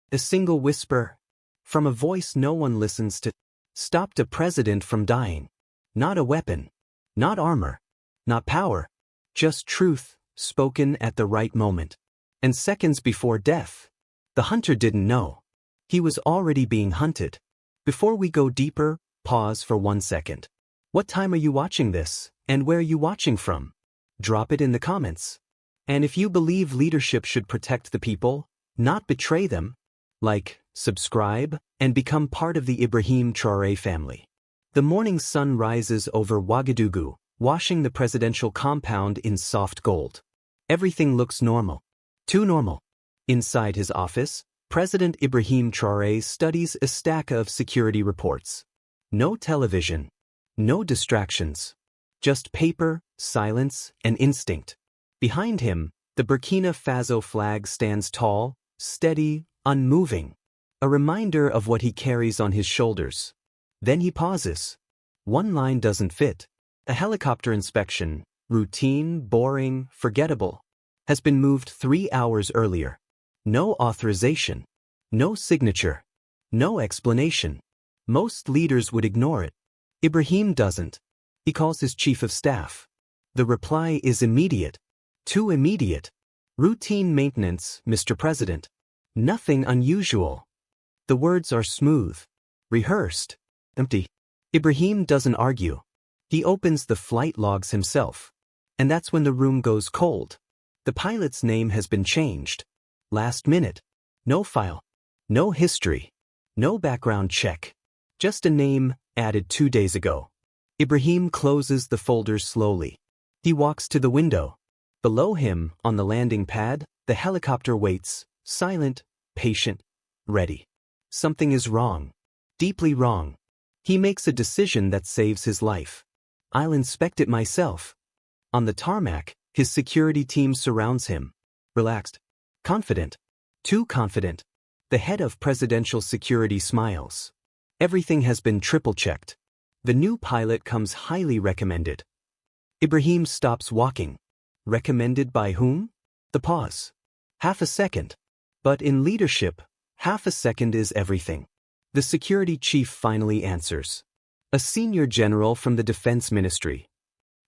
A single whisper from a voice no one listens to stopped a president from dying. Not a weapon, not armor, not power, just truth spoken at the right moment. And seconds before death, the hunter didn't know. He was already being hunted. Before we go deeper, pause for 1 second. What time are you watching this, and where are you watching from? Drop it in the comments. And if you believe leadership should protect the people, not betray them, like, subscribe, and become part of the Ibrahim Traoré family. The morning sun rises over Ouagadougou, washing the presidential compound in soft gold. Everything looks normal. Too normal. Inside his office, President Ibrahim Traoré studies a stack of security reports. No television. No distractions. Just paper, silence, and instinct. Behind him, the Burkina Faso flag stands tall, steady, unmoving. A reminder of what he carries on his shoulders. Then he pauses. One line doesn't fit. A helicopter inspection, routine, boring, forgettable, has been moved 3 hours earlier. No authorization. No signature. No explanation. Most leaders would ignore it. Ibrahim doesn't. He calls his chief of staff. The reply is immediate. Too immediate. Routine maintenance, Mr. President. Nothing unusual. The words are smooth. Rehearsed. Empty. Ibrahim doesn't argue. He opens the flight logs himself. And that's when the room goes cold. The pilot's name has been changed. Last minute. No file. No history. No background check. Just a name added 2 days ago. Ibrahim closes the folders slowly. He walks to the window. Below him, on the landing pad, the helicopter waits, silent, patient, ready. Something is wrong. Deeply wrong. He makes a decision that saves his life. I'll inspect it myself. On the tarmac, his security team surrounds him. Relaxed. Confident. Too confident. The head of presidential security smiles. Everything has been triple-checked. The new pilot comes highly recommended. Ibrahim stops walking. Recommended by whom? The pause. Half a second. But in leadership, half a second is everything. The security chief finally answers. A senior general from the defense ministry.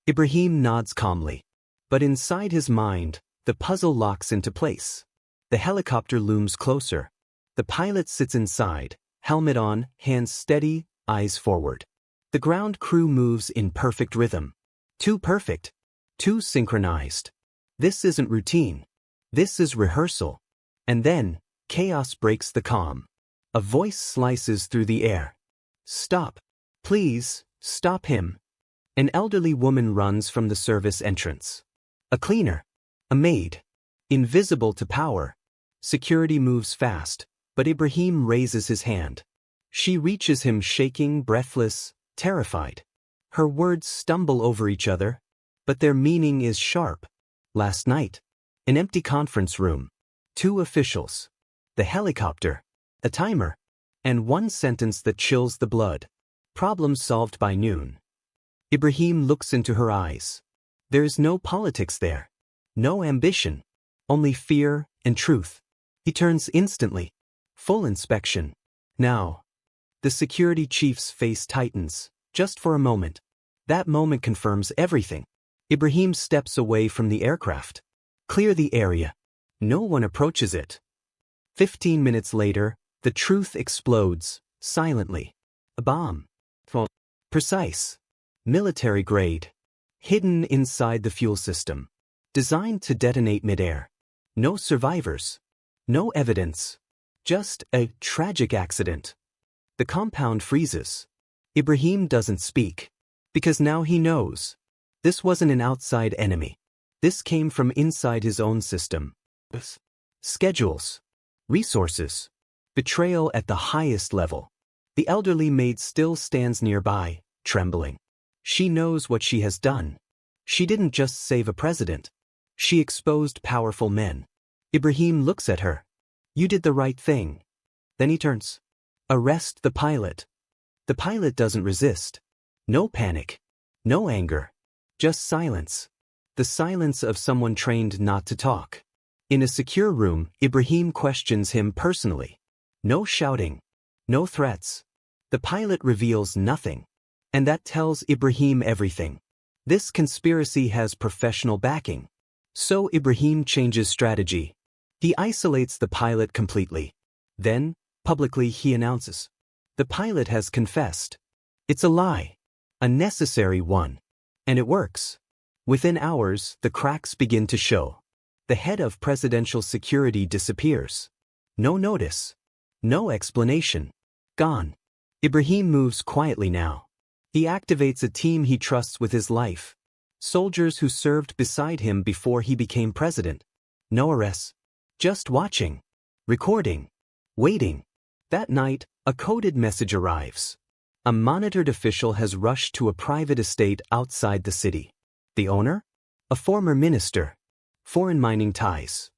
Ibrahim nods calmly. But inside his mind, the puzzle locks into place. The helicopter looms closer. The pilot sits inside, helmet on, hands steady, eyes forward. The ground crew moves in perfect rhythm. Too perfect. Too synchronized. This isn't routine. This is rehearsal. And then, chaos breaks the calm. A voice slices through the air. Stop. Please, stop him. An elderly woman runs from the service entrance. A cleaner. A maid. Invisible to power. Security moves fast, but Ibrahim raises his hand. She reaches him shaking, breathless, terrified. Her words stumble over each other, but their meaning is sharp. Last night. An empty conference room. 2 officials. The helicopter. A timer. And one sentence that chills the blood. Problem solved by noon. Ibrahim looks into her eyes. There is no politics there. No ambition. Only fear and truth. He turns instantly. Full inspection. Now. The security chief's face tightens, just for a moment. That moment confirms everything. Ibrahim steps away from the aircraft. Clear the area. No one approaches it. 15 minutes later, the truth explodes, silently. A bomb. Precise. Military grade. Hidden inside the fuel system. Designed to detonate midair. No survivors. No evidence. Just a tragic accident. The compound freezes. Ibrahim doesn't speak. Because now he knows. This wasn't an outside enemy. This came from inside his own system. Schedules. Resources. Betrayal at the highest level. The elderly maid still stands nearby, trembling. She knows what she has done. She didn't just save a president. She exposed powerful men. Ibrahim looks at her. You did the right thing. Then he turns. Arrest the pilot. The pilot doesn't resist. No panic. No anger. Just silence. The silence of someone trained not to talk. In a secure room, Ibrahim questions him personally. No shouting. No threats. The pilot reveals nothing. And that tells Ibrahim everything. This conspiracy has professional backing. So Ibrahim changes strategy. He isolates the pilot completely. Then, publicly he announces. The pilot has confessed. It's a lie. A necessary one. And it works. Within hours, the cracks begin to show. The head of presidential security disappears. No notice. No explanation. Gone. Ibrahim moves quietly now. He activates a team he trusts with his life. Soldiers who served beside him before he became president. No arrests. Just watching. Recording. Waiting. That night, a coded message arrives. A monitored official has rushed to a private estate outside the city. The owner? A former minister. Foreign mining ties.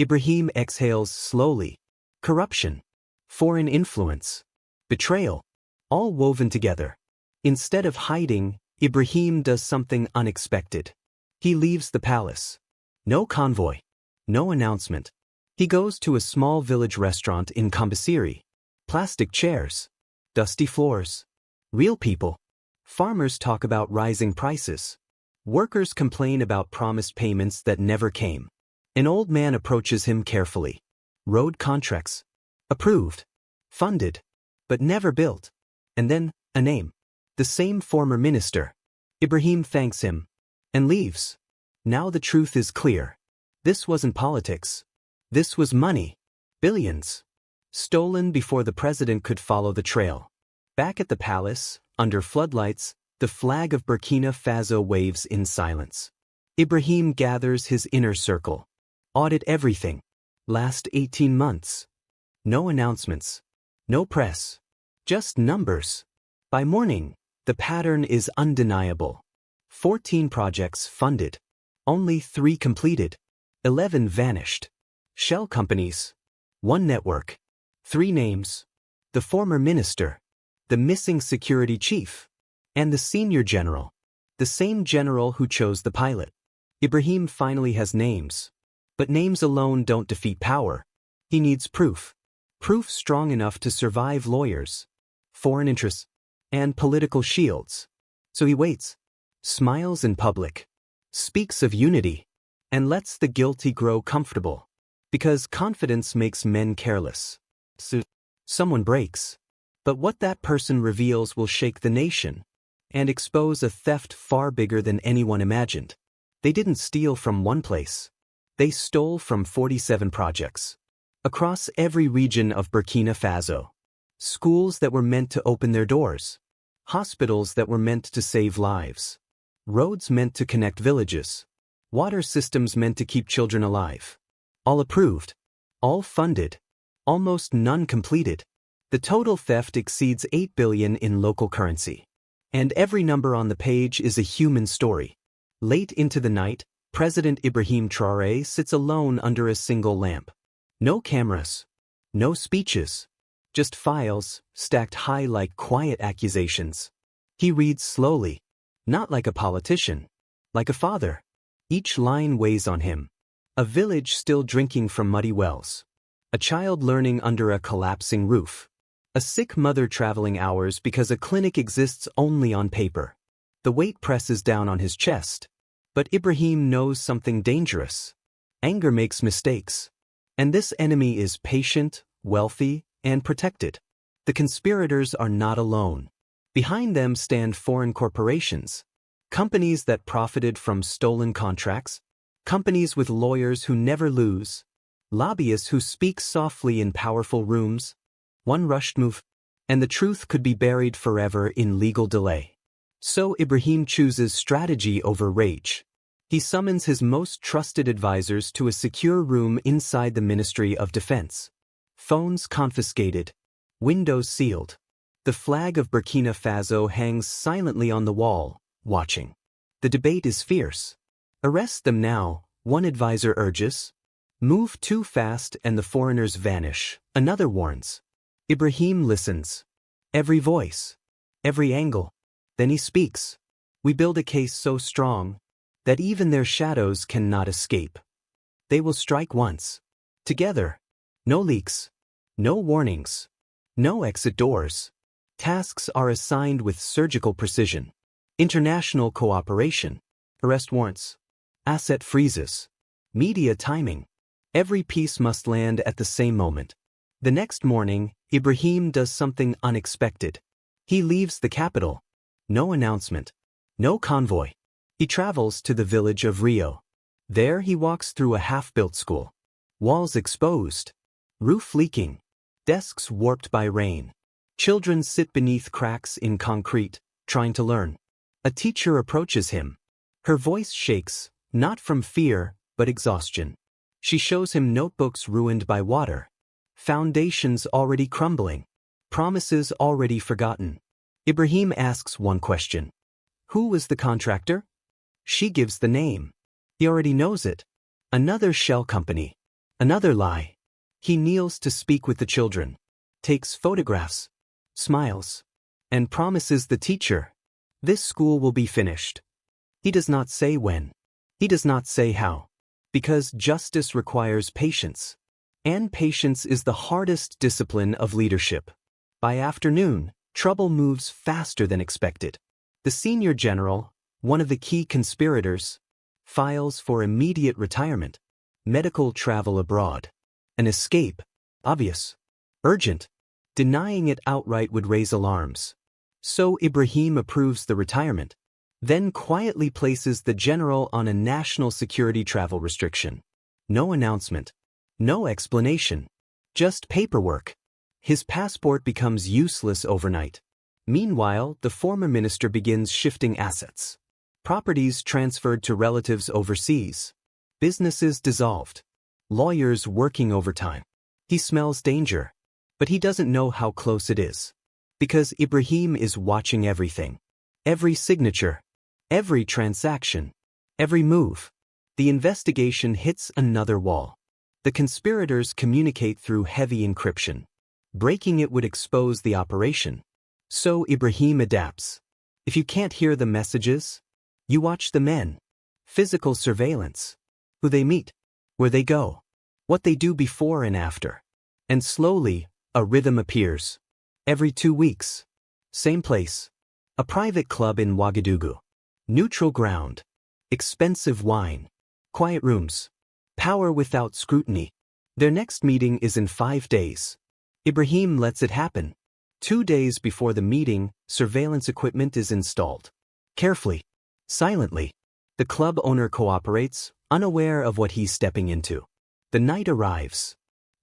Ibrahim exhales slowly. Corruption. Foreign influence. Betrayal. All woven together. Instead of hiding, Ibrahim does something unexpected. He leaves the palace. No convoy. No announcement. He goes to a small village restaurant in Kambasiri. Plastic chairs. Dusty floors. Real people. Farmers talk about rising prices. Workers complain about promised payments that never came. An old man approaches him carefully. Road contracts. Approved. Funded. But never built. And then, a name. The same former minister. Ibrahim thanks him. And leaves. Now the truth is clear. This wasn't politics. This was money. Billions. Stolen before the president could follow the trail. Back at the palace, under floodlights, the flag of Burkina Faso waves in silence. Ibrahim gathers his inner circle. Audit everything. Last 18 months. No announcements. No press. Just numbers. By morning, the pattern is undeniable. 14 projects funded. Only 3 completed. 11 vanished. Shell companies. 1 network. 3 names. The former minister. The missing security chief. And the senior general. The same general who chose the pilot. Ibrahim finally has names. But names alone don't defeat power. He needs proof. Proof strong enough to survive lawyers, foreign interests, and political shields. So he waits, smiles in public, speaks of unity, and lets the guilty grow comfortable. Because confidence makes men careless. So someone breaks. But what that person reveals will shake the nation and expose a theft far bigger than anyone imagined. They didn't steal from one place. They stole from 47 projects. Across every region of Burkina Faso. Schools that were meant to open their doors. Hospitals that were meant to save lives. Roads meant to connect villages. Water systems meant to keep children alive. All approved. All funded. Almost none completed. The total theft exceeds 8 billion in local currency. And every number on the page is a human story. Late into the night, President Ibrahim Traoré sits alone under a single lamp. No cameras. No speeches. Just files, stacked high like quiet accusations. He reads slowly. Not like a politician. Like a father. Each line weighs on him. A village still drinking from muddy wells. A child learning under a collapsing roof. A sick mother traveling hours because a clinic exists only on paper. The weight presses down on his chest. But Ibrahim knows something dangerous. Anger makes mistakes. And this enemy is patient, wealthy, and protected. The conspirators are not alone. Behind them stand foreign corporations. Companies that profited from stolen contracts. Companies with lawyers who never lose. Lobbyists who speak softly in powerful rooms. One rushed move, and the truth could be buried forever in legal delay. So Ibrahim chooses strategy over rage. He summons his most trusted advisors to a secure room inside the Ministry of Defense. Phones confiscated. Windows sealed. The flag of Burkina Faso hangs silently on the wall, watching. The debate is fierce. Arrest them now, one advisor urges. Move too fast and the foreigners vanish, another warns. Ibrahim listens. Every voice. Every angle. Then he speaks. We build a case so strong that even their shadows cannot escape. They will strike once. Together. No leaks. No warnings. No exit doors. Tasks are assigned with surgical precision. International cooperation. Arrest warrants. Asset freezes. Media timing. Every piece must land at the same moment. The next morning, Ibrahim does something unexpected. He leaves the capital. No announcement. No convoy. He travels to the village of Rio. There he walks through a half-built school. Walls exposed. Roof leaking. Desks warped by rain. Children sit beneath cracks in concrete, trying to learn. A teacher approaches him. Her voice shakes, not from fear, but exhaustion. She shows him notebooks ruined by water. Foundations already crumbling. Promises already forgotten. Ibrahim asks one question. Who was the contractor? She gives the name. He already knows it. Another shell company. Another lie. He kneels to speak with the children. Takes photographs. Smiles. And promises the teacher. This school will be finished. He does not say when. He does not say how. Because justice requires patience. And patience is the hardest discipline of leadership. By afternoon, trouble moves faster than expected. The senior general, one of the key conspirators, files for immediate retirement. Medical travel abroad. An escape. Obvious. Urgent. Denying it outright would raise alarms. So Ibrahim approves the retirement, then quietly places the general on a national security travel restriction. No announcement. No explanation. Just paperwork. His passport becomes useless overnight. Meanwhile, the former minister begins shifting assets. Properties transferred to relatives overseas. Businesses dissolved. Lawyers working overtime. He smells danger. But he doesn't know how close it is. Because Ibrahim is watching everything. Every signature. Every transaction. Every move. The investigation hits another wall. The conspirators communicate through heavy encryption. Breaking it would expose the operation. So Ibrahim adapts. If you can't hear the messages, you watch the men. Physical surveillance. Who they meet. Where they go. What they do before and after. And slowly, a rhythm appears. Every 2 weeks. Same place. A private club in Ouagadougou. Neutral ground. Expensive wine. Quiet rooms. Power without scrutiny. Their next meeting is in 5 days. Ibrahim lets it happen. 2 days before the meeting, surveillance equipment is installed. Carefully. Silently. The club owner cooperates, unaware of what he's stepping into. The night arrives.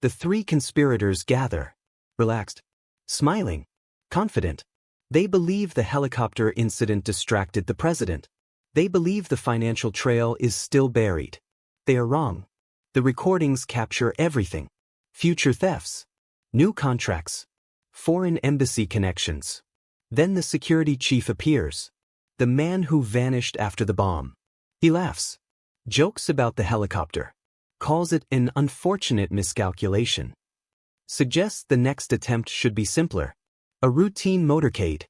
The 3 conspirators gather. Relaxed. Smiling. Confident. They believe the helicopter incident distracted the president. They believe the financial trail is still buried. They are wrong. The recordings capture everything. Future thefts. New contracts. Foreign embassy connections. Then the security chief appears. The man who vanished after the bomb. He laughs. Jokes about the helicopter. Calls it an unfortunate miscalculation. Suggests the next attempt should be simpler. A routine motorcade.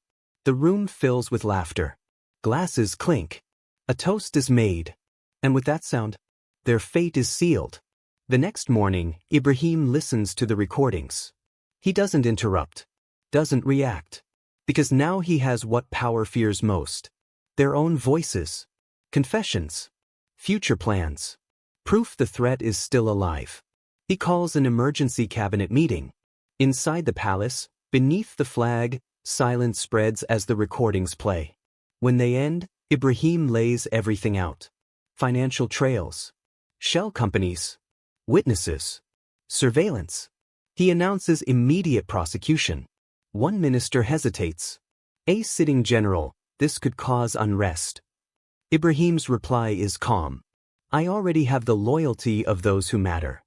The room fills with laughter. Glasses clink. A toast is made. And with that sound, their fate is sealed. The next morning, Ibrahim listens to the recordings. He doesn't interrupt. Doesn't react. Because now he has what power fears most. Their own voices. Confessions. Future plans. Proof the threat is still alive. He calls an emergency cabinet meeting. Inside the palace, beneath the flag, silence spreads as the recordings play. When they end, Ibrahim lays everything out. Financial trails. Shell companies. Witnesses. Surveillance. He announces immediate prosecution. One minister hesitates. A sitting general, this could cause unrest. Ibrahim's reply is calm. I already have the loyalty of those who matter.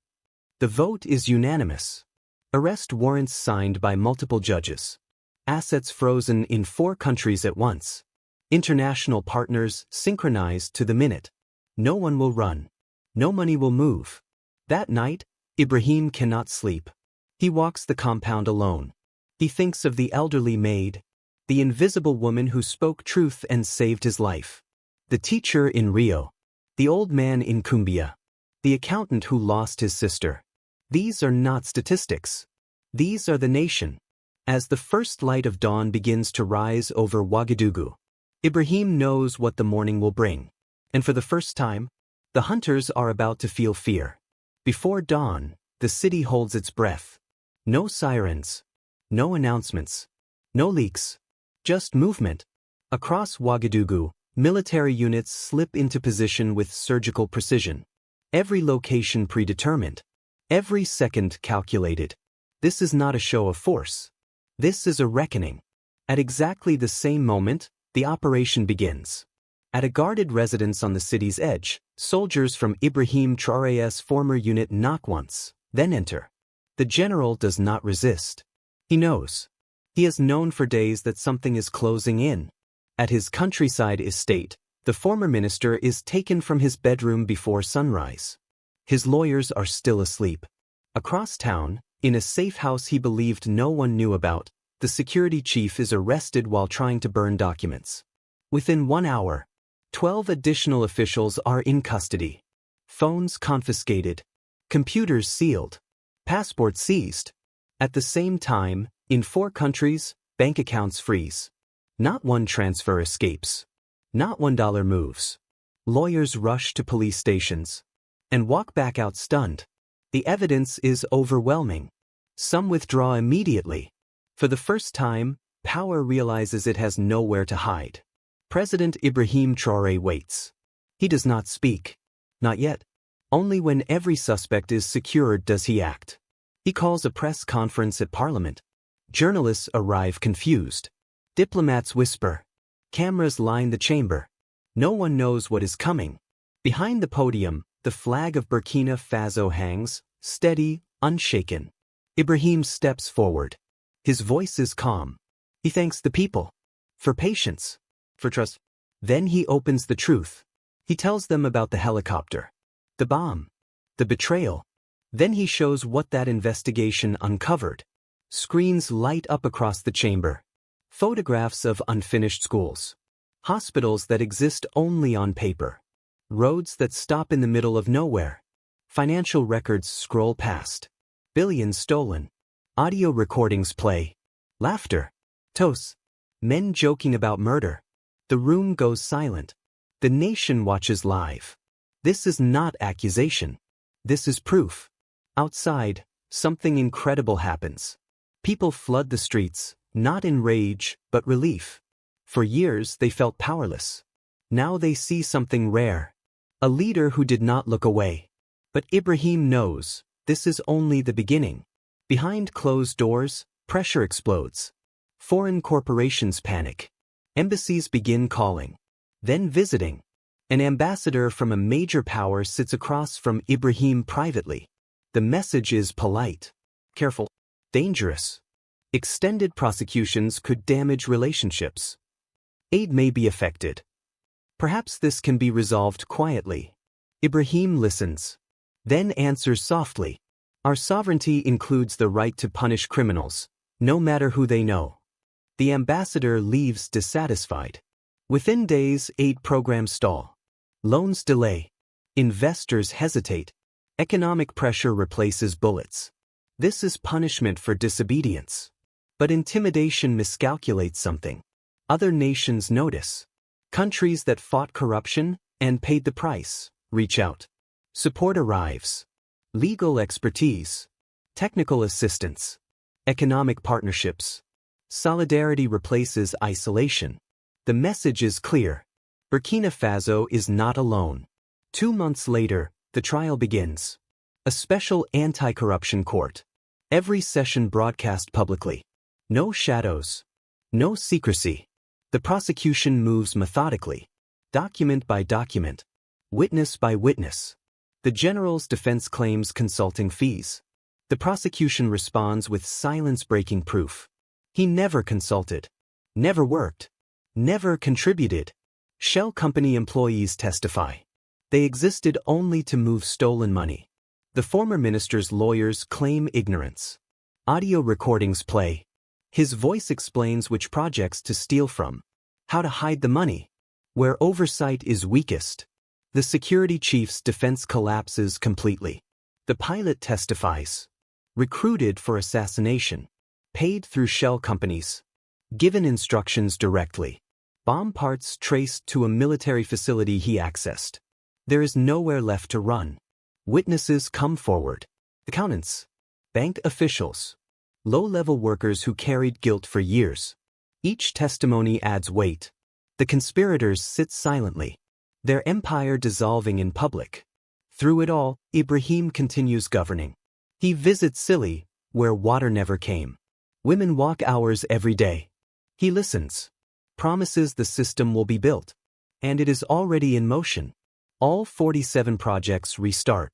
The vote is unanimous. Arrest warrants signed by multiple judges. Assets frozen in 4 countries at once. International partners synchronized to the minute. No one will run. No money will move. That night, Ibrahim cannot sleep. He walks the compound alone. He thinks of the elderly Maid, the invisible woman who spoke truth and saved his life. The teacher in Rio. The old man in Cumbia. The accountant who lost his sister. These are not statistics. These are the nation. As the first light of dawn begins to rise over Ouagadougou, Ibrahim knows what the morning will bring. And for the first time, the hunters are about to feel fear. Before dawn, the city holds its breath. No sirens. No announcements. No leaks. Just movement. Across Ouagadougou, military units slip into position with surgical precision. Every location predetermined. Every second calculated. This is not a show of force. This is a reckoning. At exactly the same moment, the operation begins. At a guarded residence on the city's edge, soldiers from Ibrahim Traoré's former unit knock once, then enter. The general does not resist. He knows. He has known for days that something is closing in. At his countryside estate, the former minister is taken from his bedroom before sunrise. His lawyers are still asleep. Across town, in a safe house he believed no one knew about, the security chief is arrested while trying to burn documents. Within 1 hour, 12 additional officials are in custody. Phones confiscated. Computers sealed. Passports seized. At the same time, in 4 countries, bank accounts freeze. Not one transfer escapes. Not $1 moves. Lawyers rush to police stations and walk back out stunned. The evidence is overwhelming. Some withdraw immediately. For the first time, power realizes it has nowhere to hide. President Ibrahim Traoré waits. He does not speak. Not yet. Only when every suspect is secured does he act. He calls a press conference at Parliament. Journalists arrive confused. Diplomats whisper. Cameras line the chamber. No one knows what is coming. Behind the podium, the flag of Burkina Faso hangs, steady, unshaken. Ibrahim steps forward. His voice is calm. He thanks the people. For patience. For trust. Then he opens the truth. He tells them about the helicopter. The bomb. The betrayal. Then he shows what that investigation uncovered. Screens light up across the chamber. Photographs of unfinished schools. Hospitals that exist only on paper. Roads that stop in the middle of nowhere. Financial records scroll past. Billions stolen. Audio recordings play. Laughter. Toasts. Men joking about murder. The room goes silent. The nation watches live. This is not accusation. This is proof. Outside, something incredible happens. People flood the streets, not in rage, but relief. For years they felt powerless. Now they see something rare. A leader who did not look away. But Ibrahim knows, this is only the beginning. Behind closed doors, pressure explodes. Foreign corporations panic. Embassies begin calling. Then visiting. An ambassador from a major power sits across from Ibrahim privately. The message is polite. Careful. Dangerous. Extended prosecutions could damage relationships. Aid may be affected. Perhaps this can be resolved quietly. Ibrahim listens. Then answers softly. Our sovereignty includes the right to punish criminals, no matter who they know. The ambassador leaves dissatisfied. Within days, aid programs stall. Loans delay. Investors hesitate. Economic pressure replaces bullets. This is punishment for disobedience. But intimidation miscalculates something. Other nations notice. Countries that fought corruption and paid the price reach out. Support arrives. Legal expertise. Technical assistance. Economic partnerships. Solidarity replaces isolation. The message is clear. Burkina Faso is not alone. 2 months later, the trial begins. A special anti-corruption court. Every session broadcast publicly. No shadows. No secrecy. The prosecution moves methodically. Document by document. Witness by witness. The general's defense claims consulting fees. The prosecution responds with silence-breaking proof. He never consulted. Never worked. Never contributed. Shell company employees testify. They existed only to move stolen money. The former minister's lawyers claim ignorance. Audio recordings play. His voice explains which projects to steal from. How to hide the money. Where oversight is weakest. The security chief's defense collapses completely. The pilot testifies. recruited for assassination, paid through shell companies, given instructions directly, bomb parts traced to a military facility he accessed. There is nowhere left to run. Witnesses come forward. Accountants, bank officials, low-level workers who carried guilt for years. Each testimony adds weight. The conspirators sit silently, their empire dissolving in public. Through it all, Ibrahim continues governing. He visits Sili, where water never came. Women walk hours every day. He listens, promises the system will be built, and it is already in motion. All 47 projects restart.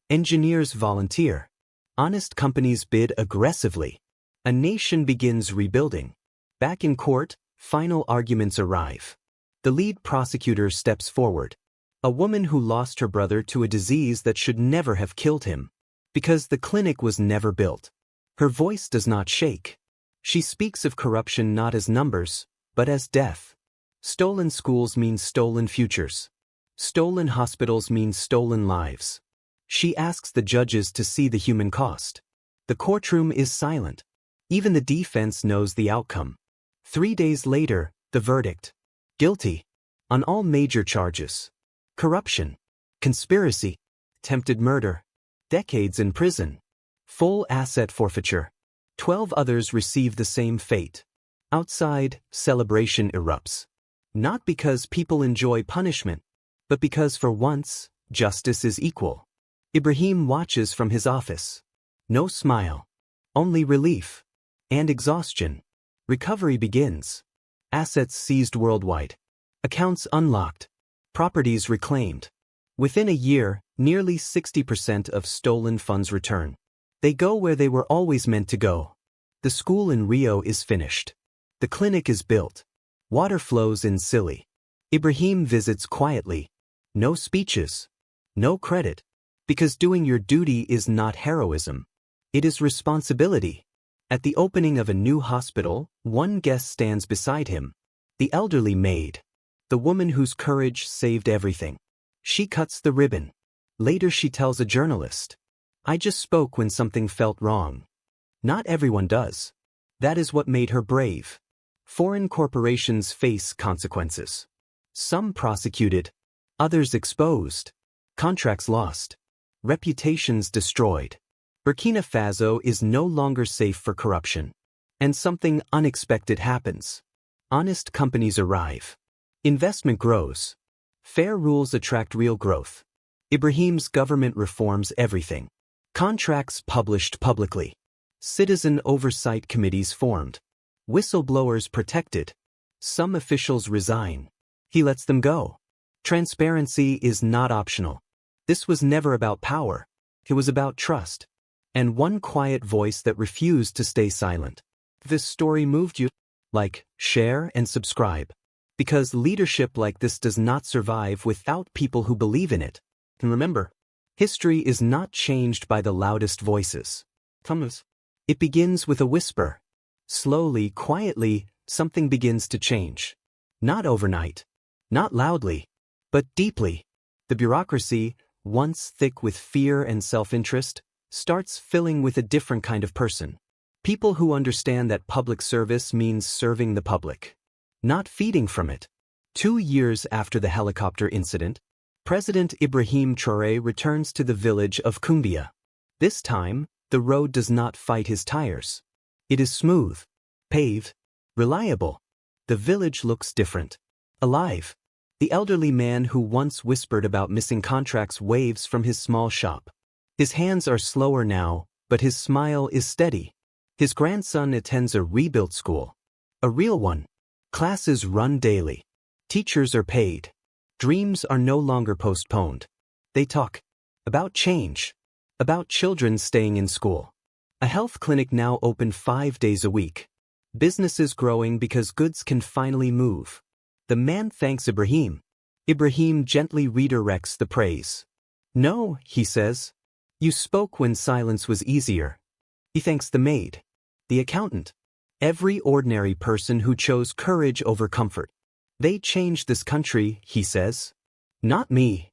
Engineers volunteer. Honest companies bid aggressively. A nation begins rebuilding. Back in court, final arguments arrive. The lead prosecutor steps forward. A woman who lost her brother to a disease that should never have killed him, because the clinic was never built. Her voice does not shake. She speaks of corruption not as numbers, but as death. Stolen schools mean stolen futures. Stolen hospitals mean stolen lives. She asks the judges to see the human cost. The courtroom is silent. Even the defense knows the outcome. 3 days later, the verdict. Guilty. On all major charges. Corruption. Conspiracy. Attempted murder. Decades in prison. Full asset forfeiture. 12 others receive the same fate. Outside, celebration erupts. Not because people enjoy punishment, but because for once, justice is equal. Ibrahim watches from his office. No smile. Only relief. And exhaustion. Recovery begins. Assets seized worldwide. Accounts unlocked. Properties reclaimed. Within a year, nearly 60% of stolen funds return. They go where they were always meant to go. The school in Rio is finished. The clinic is built. Water flows in Sili. Ibrahim visits quietly. No speeches. No credit. Because doing your duty is not heroism. It is responsibility. At the opening of a new hospital, one guest stands beside him. The elderly Maid. The woman whose courage saved everything. She cuts the ribbon. Later she tells a journalist, "I just spoke when something felt wrong." Not everyone does. That is what made her brave. Foreign corporations face consequences. Some prosecuted. Others exposed. Contracts lost. Reputations destroyed. Burkina Faso is no longer safe for corruption. And something unexpected happens. Honest companies arrive. Investment grows. Fair rules attract real growth. Ibrahim's government reforms everything. Contracts published publicly. Citizen oversight committees formed. Whistleblowers protected. Some officials resign. He lets them go. Transparency is not optional. This was never about power. It was about trust. And one quiet voice that refused to stay silent. If this story moved you, like, share, and subscribe. Because leadership like this does not survive without people who believe in it. And remember, history is not changed by the loudest voices. It begins with a whisper. Slowly, quietly, something begins to change. Not overnight. Not loudly. But deeply. The bureaucracy, once thick with fear and self-interest, starts filling with a different kind of person. People who understand that public service means serving the public. Not feeding from it. 2 years after the helicopter incident, President Ibrahim Traoré returns to the village of Kumbia. This time, the road does not fight his tires. It is smooth, paved, reliable. The village looks different. Alive. The elderly man who once whispered about missing contracts waves from his small shop. His hands are slower now, but his smile is steady. His grandson attends a rebuilt school. A real one. Classes run daily. Teachers are paid. Dreams are no longer postponed. They talk about change. About children staying in school. A health clinic now open 5 days a week. Businesses growing because goods can finally move. The man thanks Ibrahim. Ibrahim gently redirects the praise. "No," he says. "You spoke when silence was easier." He thanks the maid. The accountant. Every ordinary person who chose courage over comfort. They changed this country, he says. Not me.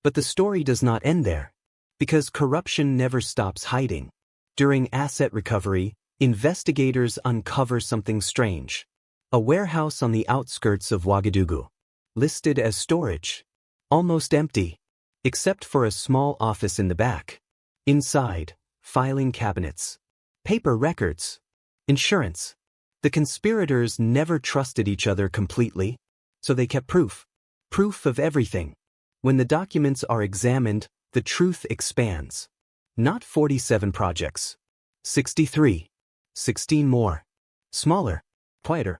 But the story does not end there. Because corruption never stops hiding. During asset recovery, investigators uncover something strange. A warehouse on the outskirts of Ouagadougou, listed as storage. Almost empty, except for a small office in the back. Inside, filing cabinets, paper records, insurance. The conspirators never trusted each other completely, so they kept proof. Proof of everything. When the documents are examined, the truth expands. Not 47 projects. 63. 16 more. Smaller. Quieter.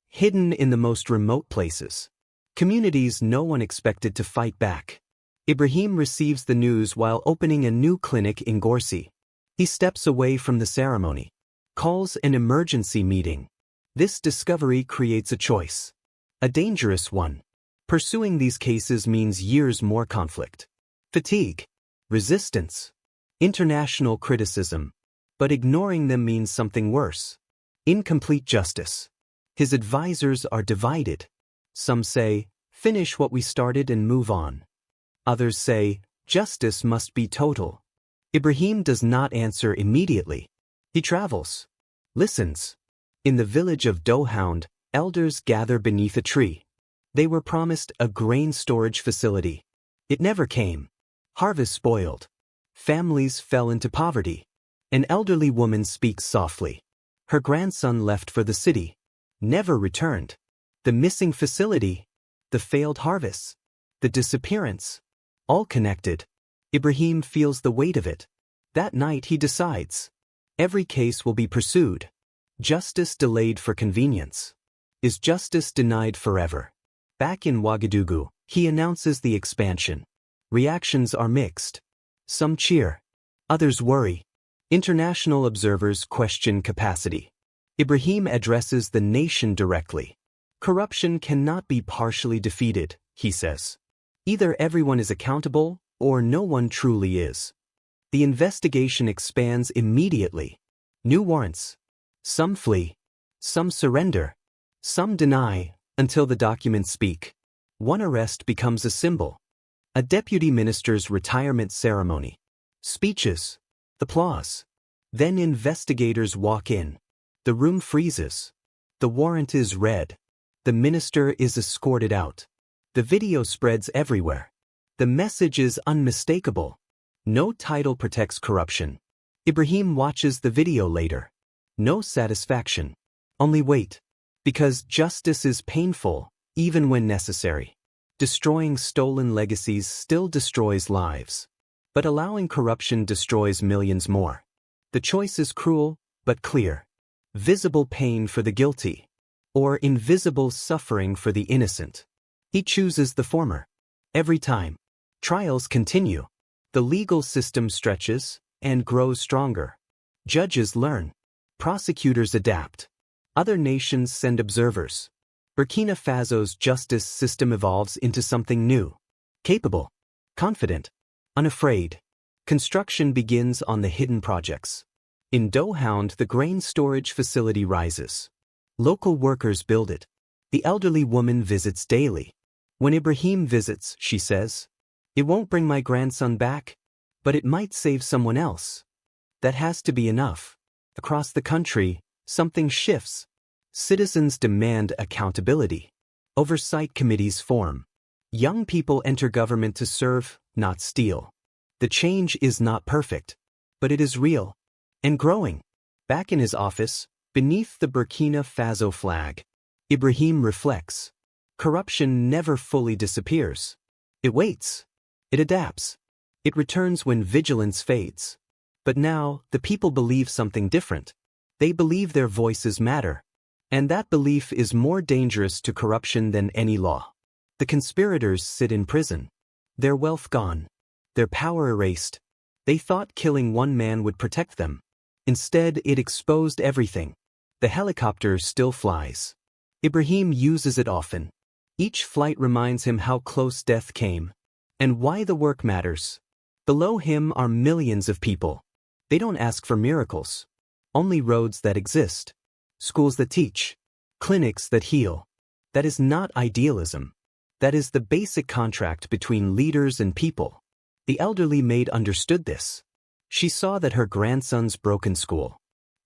Hidden in the most remote places. Communities no one expected to fight back. Ibrahim receives the news while opening a new clinic in Gorsi. He steps away from the ceremony. Calls an emergency meeting. This discovery creates a choice. A dangerous one. Pursuing these cases means years more conflict. Fatigue. Resistance. International criticism. But ignoring them means something worse. Incomplete justice. His advisors are divided. Some say, finish what we started and move on. Others say, justice must be total. Ibrahim does not answer immediately. He travels. Listens. In the village of Dohound, elders gather beneath a tree. They were promised a grain storage facility. It never came. Harvest spoiled. Families fell into poverty. An elderly woman speaks softly. Her grandson left for the city. Never returned. The missing facility. The failed harvests. The disappearance. All connected. Ibrahim feels the weight of it. That night he decides. Every case will be pursued. Justice delayed for convenience. Is justice denied forever? Back in Ouagadougou, he announces the expansion. Reactions are mixed. Some cheer. Others worry. International observers question capacity. Ibrahim addresses the nation directly. Corruption cannot be partially defeated, he says. Either everyone is accountable, or no one truly is. The investigation expands immediately. New warrants. Some flee. Some surrender. Some deny, until the documents speak. One arrest becomes a symbol. A deputy minister's retirement ceremony. Speeches. Applause. Then investigators walk in. The room freezes. The warrant is read. The minister is escorted out. The video spreads everywhere. The message is unmistakable. No title protects corruption. Ibrahim watches the video later. No satisfaction. Only wait. Because justice is painful, even when necessary. Destroying stolen legacies still destroys lives. But allowing corruption destroys millions more. The choice is cruel, but clear. Visible pain for the guilty. Or invisible suffering for the innocent. He chooses the former. Every time. Trials continue. The legal system stretches and grows stronger. Judges learn. Prosecutors adapt. Other nations send observers. Burkina Faso's justice system evolves into something new. Capable. Confident. Unafraid. Construction begins on the hidden projects. In Dohound, the grain storage facility rises. Local workers build it. The elderly woman visits daily. When Ibrahim visits, she says, "It won't bring my grandson back, but it might save someone else." That has to be enough. Across the country, something shifts. Citizens demand accountability. Oversight committees form. Young people enter government to serve, not steal. The change is not perfect, but it is real. And growing. Back in his office, beneath the Burkina Faso flag, Ibrahim reflects. Corruption never fully disappears. It waits. It adapts. It returns when vigilance fades. But now, the people believe something different. They believe their voices matter. And that belief is more dangerous to corruption than any law. The conspirators sit in prison. Their wealth gone. Their power erased. They thought killing one man would protect them. Instead, it exposed everything. The helicopter still flies. Ibrahim uses it often. Each flight reminds him how close death came. And why the work matters. Below him are millions of people. They don't ask for miracles. Only roads that exist. Schools that teach. Clinics that heal. That is not idealism. That is the basic contract between leaders and people. The elderly Maid understood this. She saw that her grandson's broken school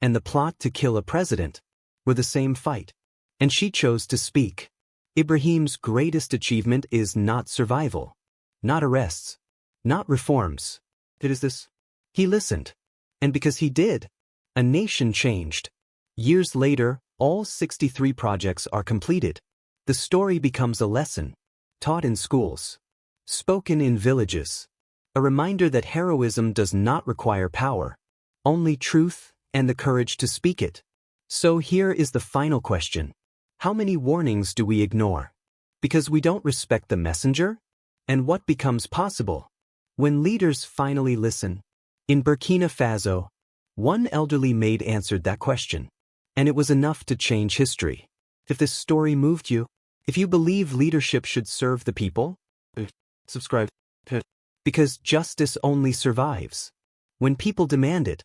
and the plot to kill a president were the same fight, and she chose to speak. Ibrahim's greatest achievement is not survival, not arrests, not reforms. It is this. He listened. And because he did, a nation changed. Years later, all 63 projects are completed. The story becomes a lesson, taught in schools, spoken in villages, a reminder that heroism does not require power, only truth and the courage to speak it. So here is the final question. How many warnings do we ignore because we don't respect the messenger? And what becomes possible when leaders finally listen? In Burkina Faso, one elderly maid answered that question, and it was enough to change history. If this story moved you, if you believe leadership should serve the people, subscribe. Because justice only survives when people demand it.